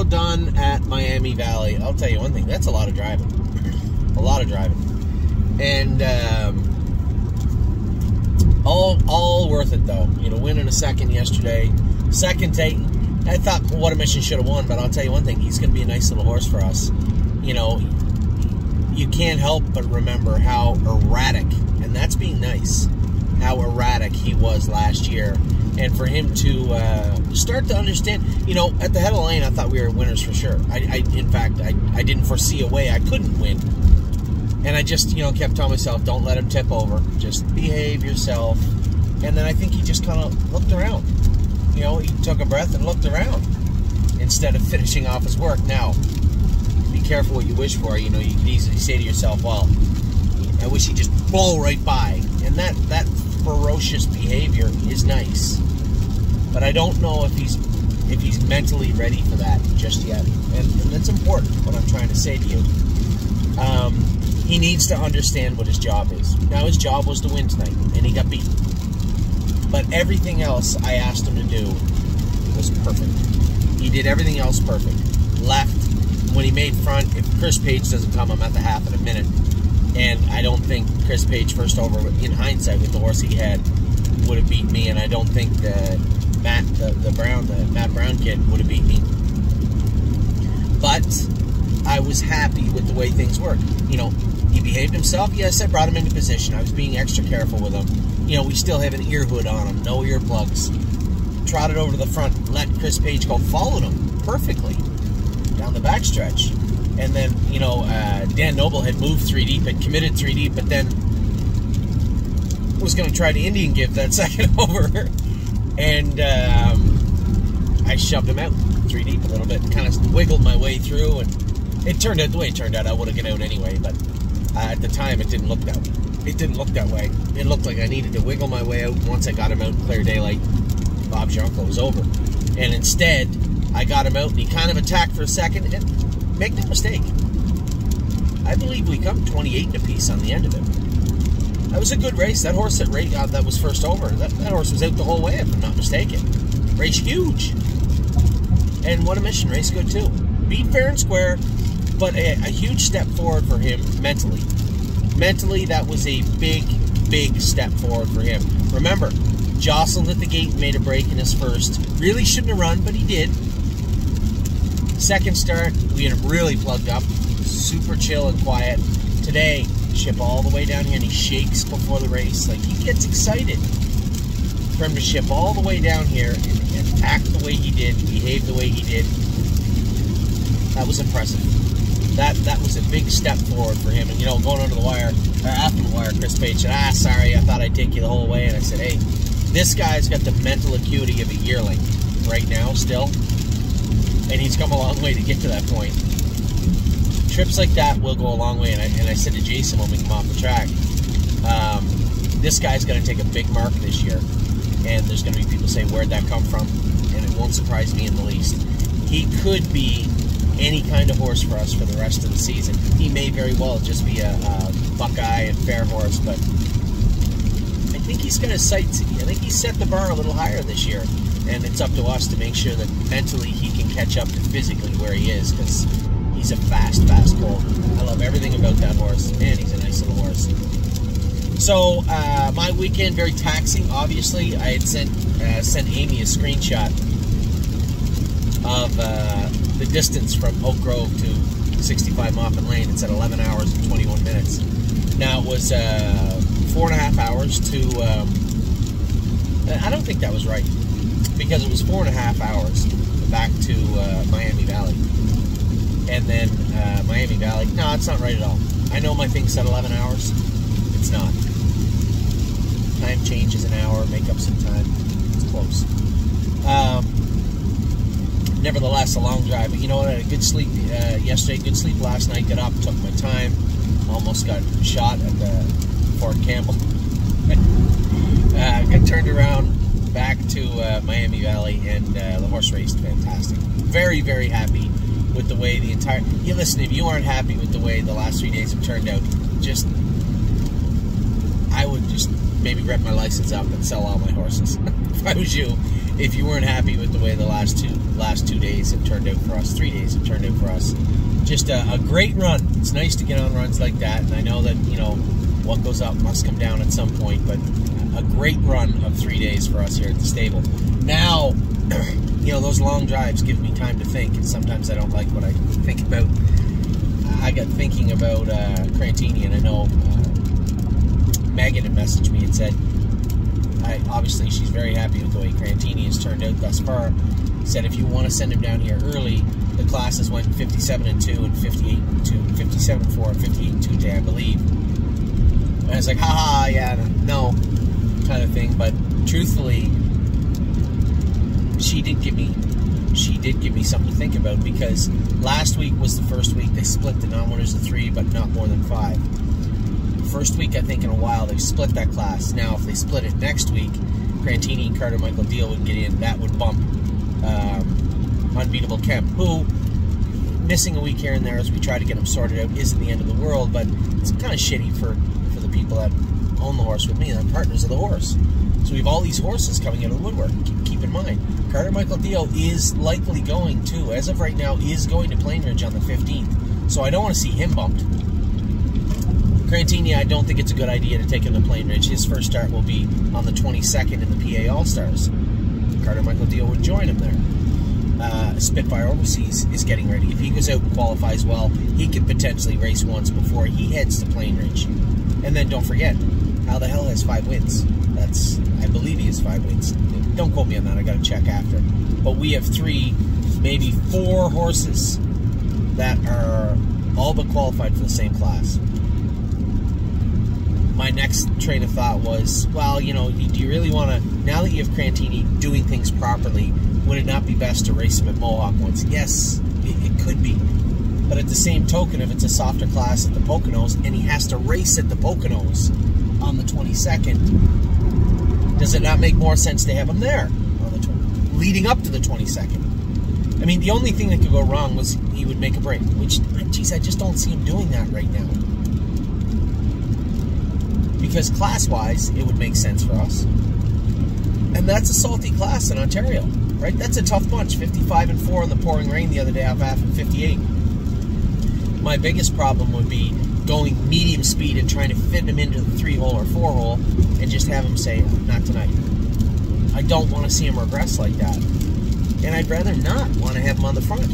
done at Miami Valley. I'll tell you one thing, that's a lot of driving. A lot of driving. And all worth it, though. You know, winning a second yesterday. Second take, I thought What a Mission should have won, but I'll tell you one thing, he's going to be a nice little horse for us. You know, you can't help but remember how erratic, and that's being nice, how erratic he was last year. And for him to start to understand, you know, at the head of the lane, I thought we were winners for sure. In fact, I didn't foresee a way I couldn't win. And I just, you know, kept telling myself, don't let him tip over. Just behave yourself. And then I think he just kind of looked around. You know, he took a breath and looked around instead of finishing off his work. Now, be careful what you wish for. You know, you can easily say to yourself, well, I wish he'd just blow right by. And that ferocious behavior is nice. But I don't know if he's mentally ready for that just yet. And that's important, what I'm trying to say to you. He needs to understand what his job is. Now, his job was to win tonight, and he got beat. But everything else I asked him to do was perfect. He did everything else perfect. Left. When he made front, if Chris Page doesn't come, I'm at the half in a minute. And I don't think Chris Page first over, in hindsight, with the horse he had, would have beat me. And I don't think Matt Brown kid would have beat me. But I was happy with the way things worked. You know, he behaved himself. Yes, I brought him into position. I was being extra careful with him. You know, we still have an ear hood on him, no earplugs. Trotted over to the front, let Chris Page go, followed him perfectly down the backstretch. And then, you know, Dan Noble had moved 3 deep, had committed 3 deep, but then was going to try to Indian give that second over. And I shoved him out 3 deep a little bit, kind of wiggled my way through, and it turned out the way it turned out. I would have got out anyway, but at the time it didn't look that way. It didn't look that way. It looked like I needed to wiggle my way out. Once I got him out in clear daylight, Bob's your uncle was over. And instead, I got him out, and he kind of attacked for a second. And make no mistake, I believe we come 28 apiece on the end of it. That was a good race. That horse that was first over, that horse was out the whole way, if I'm not mistaken. Race huge. And What a Mission, race good too. Beat fair and square, but a huge step forward for him mentally. Mentally, that was a big, big step forward for him. Remember, jostled at the gate, made a break in his first. Really shouldn't have run, but he did. Second start, we had him really plugged up. Super chill and quiet. Today, ship all the way down here, and he shakes before the race. Like, he gets excited. For him to ship all the way down here and act the way he did, behave the way he did, that was impressive. That was a big step forward for him. And, you know, going under the wire, or after the wire, Chris Page said, sorry, I thought I'd take you the whole way. And I said, hey, this guy's got the mental acuity of a yearling right now still. And he's come a long way to get to that point. Trips like that will go a long way. And I said to Jason when we come off the track, this guy's going to take a big mark this year. And there's going to be people saying, where'd that come from? And it won't surprise me in the least. He could be any kind of horse for us for the rest of the season. He may very well just be a Buckeye and fair horse, but I think he's going to sightsee. I think he set the bar a little higher this year, and it's up to us to make sure that mentally he can catch up to physically where he is, because he's a fast colt. I love everything about that horse, and he's a nice little horse. So, my weekend, very taxing, obviously. I had sent Amy a screenshot of the distance from Oak Grove to 65 Moffin Lane. It's at 11 hours and 21 minutes. Now, it was 4.5 hours to... I don't think that was right, because it was 4.5 hours back to Miami Valley. And then Miami Valley... No, it's not right at all. I know my thing said 11 hours. It's not. Time changes an hour, make up some time. It's close. Nevertheless, a long drive. But you know what? I had a good sleep yesterday, good sleep last night. Got up, took my time. Almost got shot at the Fort Campbell. Got turned around back to Miami Valley, and the horse raced fantastic. Very, very happy with the way the entire... You listen, if you aren't happy with the way the last 3 days have turned out, just... I would just maybe rep my license up and sell all my horses if I was you. if you weren't happy with the way the last two days have turned out for us, 3 days have turned out for us, just a great run. It's nice to get on runs like that, and I know that, you know, what goes up must come down at some point, but a great run of 3 days for us here at the stable. Now, you know, those long drives give me time to think, and sometimes I don't like what I think about. I got thinking about Crantini, and I know Megan had messaged me and said, obviously she's very happy with the way Crantini has turned out thus far. Said if you want to send him down here early, the classes went 57-2 and 58-2, 57-4 and 58-2 today, I believe. And I was like, haha, yeah, no, kind of thing. But truthfully, she did give me something to think about, because last week was the first week they split the non-winners of 3, but not more than 5. First week, I think, in a while, they've split that class. Now, if they split it next week, Crantini and Carter Michael Deal would get in. That would bump Unbeatable Kemp, who, missing a week here and there as we try to get him sorted out, isn't the end of the world, but it's kind of shitty for the people that own the horse with me, they're partners of the horse. So we have all these horses coming out of the woodwork. Keep in mind, Carter Michael Deal is likely going to, as of right now, is going to Plainridge on the 15th. So I don't want to see him bumped. Crantini, I don't think it's a good idea to take him to Plainridge. His first start will be on the 22nd in the PA All-Stars. Carter Michael Deal would join him there. Spitfire Overseas is getting ready. If he goes out and qualifies well, he could potentially race once before he heads to Plainridge. And then don't forget, how the hell has 5 wins? I believe he has 5 wins. Don't quote me on that, I gotta check after. But we have 3, maybe 4 horses that are all but qualified for the same class. My next train of thought was, well, you know, do you really want to, now that you have Crantini doing things properly, would it not be best to race him at Mohawk once? Yes, it could be. But at the same token, if it's a softer class at the Poconos, and he has to race at the Poconos on the 22nd, does it not make more sense to have him there on the leading up to the 22nd? I mean, the only thing that could go wrong was he would make a break, which, geez, I just don't see him doing that right now. Because class-wise, it would make sense for us. And that's a salty class in Ontario, right? That's a tough bunch. 55-4 in the pouring rain the other day off half and 58. My biggest problem would be going medium speed and trying to fit him into the 3-hole or 4-hole and just have him say, not tonight. I don't want to see him regress like that. And I'd rather not want to have him on the front.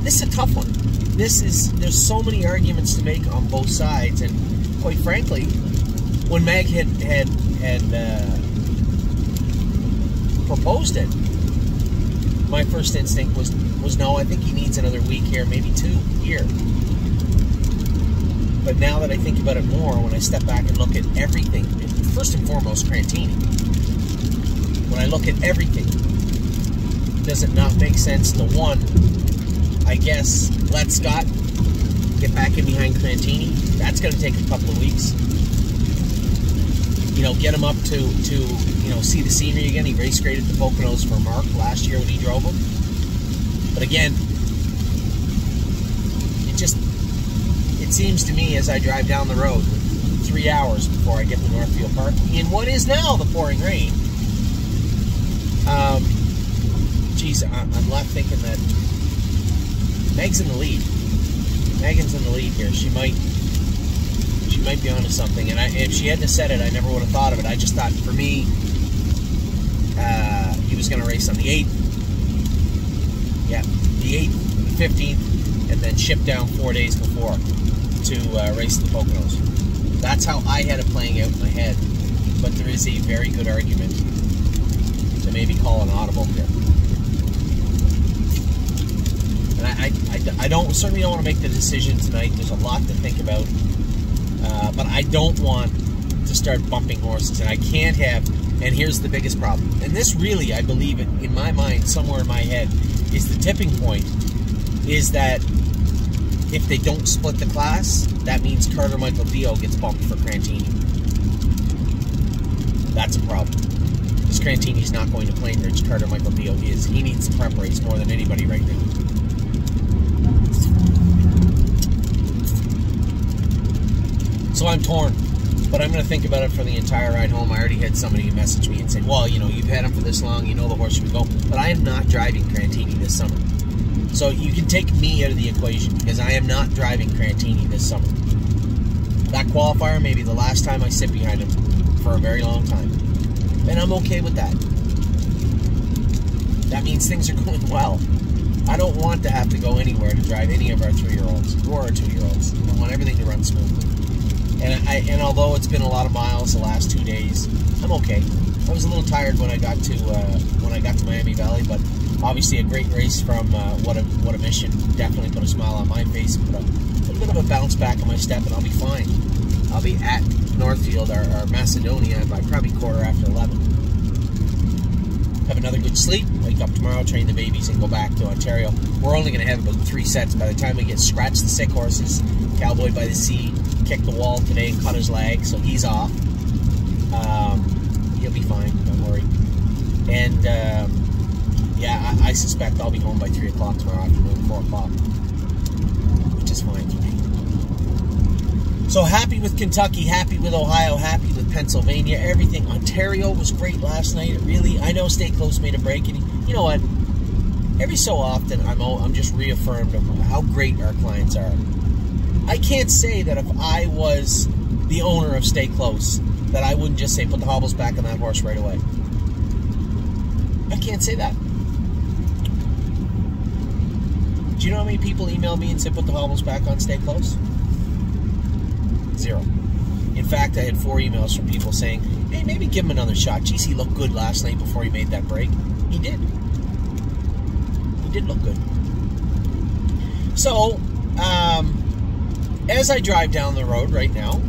This is a tough one. There's so many arguments to make on both sides, and quite frankly, when Meg had proposed it, my first instinct was no, I think he needs another week here, maybe 2 here. But now that I think about it more, when I step back and look at everything, first and foremost, Crantini, when I look at everything, does it not make sense to, one, I guess, let Scott get back in behind Crantini? That's going to take a couple of weeks. You know, get him up to you know, see the scenery again. He race graded the Poconos for Mark last year when he drove them. But again, it seems to me as I drive down the road 3 hours before I get to Northfield Park in what is now the pouring rain. Geez, I'm left thinking that Meg's in the lead. Megan's in the lead here. She might be onto something. And if she hadn't said it, I never would have thought of it. I just thought, for me, he was going to race on the 8th. Yeah, the 8th, the 15th, and then ship down 4 days before to race the Poconos. That's how I had it playing out in my head. But there is a very good argument to maybe call an audible here. And I certainly don't want to make the decision tonight. There's a lot to think about. But I don't want to start bumping horses. And I can't have, and here's the biggest problem. And this really, I believe, in my mind, somewhere in my head, is the tipping point, is that if they don't split the class, that means Carter Michael Dio gets bumped for Crantini. That's a problem. Because Crantini's not going to Plainridge. Carter Michael Dio is. He needs the prep race more than anybody right now. So I'm torn. But I'm going to think about it for the entire ride home. I already had somebody message me and say, well, you know, you've had him for this long, you know the horse should go. But I am not driving Crantini this summer. So you can take me out of the equation because I am not driving Crantini this summer. That qualifier may be the last time I sit behind him for a very long time. And I'm okay with that. That means things are going well. I don't want to have to go anywhere to drive any of our 3-year-olds or our 2-year-olds. I want everything to run smoothly. And although it's been a lot of miles the last 2 days, I'm okay. I was a little tired when I got to Miami Valley, but obviously a great race from What a Mission. Definitely put a smile on my face, put a little bit of a bounce back on my step, and I'll be fine. I'll be at Northfield or Macedonia by probably 11:15. Have another good sleep, wake up tomorrow, train the babies, and go back to Ontario. We're only going to have about 3 sets. By the time we get Scratch the Sick Horses, Cowboy by the Sea, kicked the wall today, cut his leg, so he's off. He'll be fine, don't worry. And yeah, I suspect I'll be home by 3 o'clock tomorrow afternoon, 4 o'clock, which is fine for me. So happy with Kentucky, happy with Ohio, happy with Pennsylvania, everything. Ontario was great last night. It really, I know Stay Close made a break, and you know what? Every so often, I'm just reaffirmed of how great our clients are. I can't say that if I was the owner of Stay Close, that I wouldn't just say, put the hobbles back on that horse right away. I can't say that. Do you know how many people email me and say, put the hobbles back on Stay Close? 0. In fact, I had 4 emails from people saying, hey, maybe give him another shot. Geez, he looked good last night before he made that break. He did. He did look good. So, as I drive down the road right now,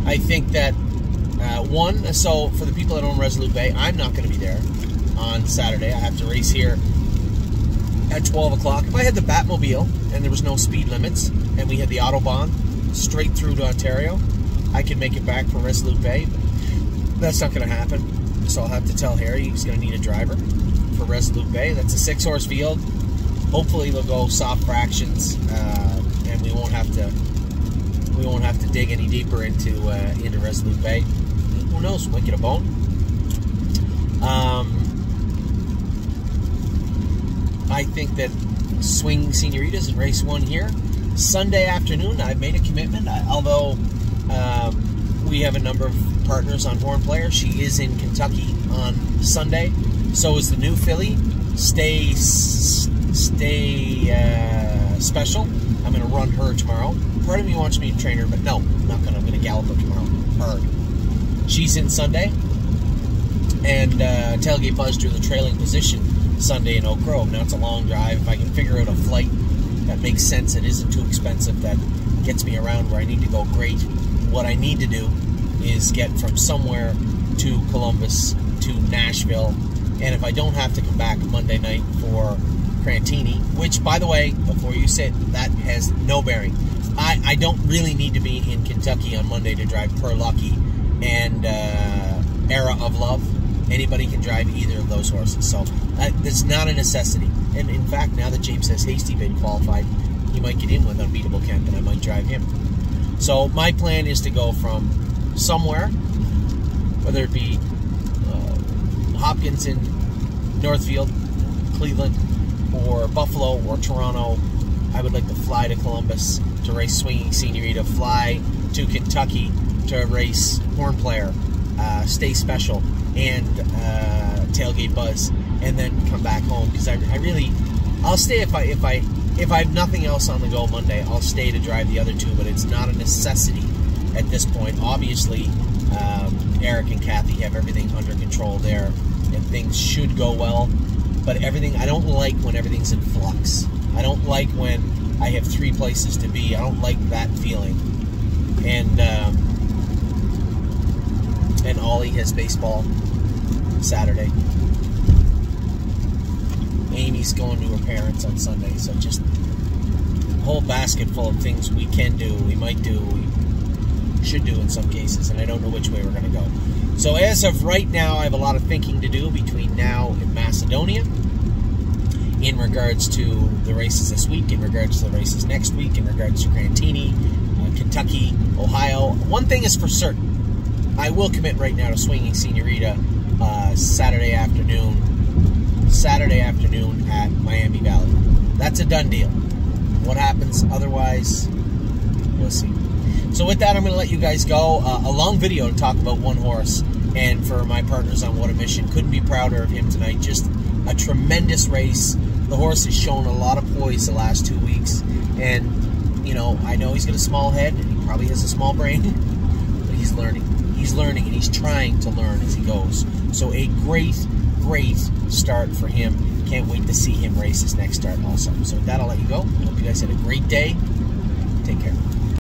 I think that, so for the people that own Resolute Bay, I'm not going to be there on Saturday. I have to race here at 12 o'clock. If I had the Batmobile and there was no speed limits and we had the Autobahn straight through to Ontario, I could make it back from Resolute Bay, but that's not going to happen. So I'll have to tell Harry he's going to need a driver for Resolute Bay. That's a 6-horse field. Hopefully they'll go soft fractions, and we won't have to dig any deeper into Resolute Bay. Who knows? We might get a bone. I think that Swing Senoritas in race 1 here. Sunday afternoon, I've made a commitment, although we have a number of partners on Horn Player. She is in Kentucky on Sunday. So is the new filly, Stay Special. I'm going to run her tomorrow. Part of me wants me to train her, but no, I'm not going to. I'm going to gallop her tomorrow. Hard. She's in Sunday. And Tailgate Buzz drew the trailing position Sunday in Oak Grove. Now it's a long drive. If I can figure out a flight that makes sense, it isn't too expensive, that gets me around where I need to go, great. What I need to do is get from somewhere to Columbus to Nashville, and if I don't have to come back Monday night for Crantini, which, by the way, before you say it, that has no bearing. I don't really need to be in Kentucky on Monday to drive Per Lucky and Era of Love. Anybody can drive either of those horses, so it's not a necessity. And in fact, now that James has Hasty been qualified, he might get in with Unbeatable Kemp, and I might drive him. So my plan is to go from somewhere, whether it be Hopkins in Northfield, Cleveland, or Buffalo, or Toronto. I would like to fly to Columbus to race Swinging Senorita, fly to Kentucky to race Horn Player, Stay Special, and Tailgate Buzz, and then come back home, because I'll stay if I have nothing else on the go Monday. I'll stay to drive the other 2, but it's not a necessity at this point. Obviously, Eric and Kathy have everything under control there, and things should go well. But I don't like when everything's in flux. I don't like when I have 3 places to be. I don't like that feeling. And Ollie has baseball Saturday. Amy's going to her parents on Sunday, so just a whole basket full of things we can do, we might do, we should do in some cases, and I don't know which way we're going to go. So as of right now, I have a lot of thinking to do between now and Macedonia in regards to the races this week, in regards to the races next week, in regards to Crantini, Kentucky, Ohio. One thing is for certain. I will commit right now to swinging Senorita Saturday afternoon at Miami Valley. That's a done deal. What happens otherwise, we'll see. So with that, I'm going to let you guys go. A long video to talk about one horse, and for my partners on What a Mission, couldn't be prouder of him tonight. Just a tremendous race. The horse has shown a lot of poise the last 2 weeks, and you know, I know he's got a small head and he probably has a small brain, but he's learning. He's learning, and he's trying to learn as he goes. So a great start for him. Can't wait to see him race his next start also. So with that, I'll let you go. I hope you guys had a great day. Take care.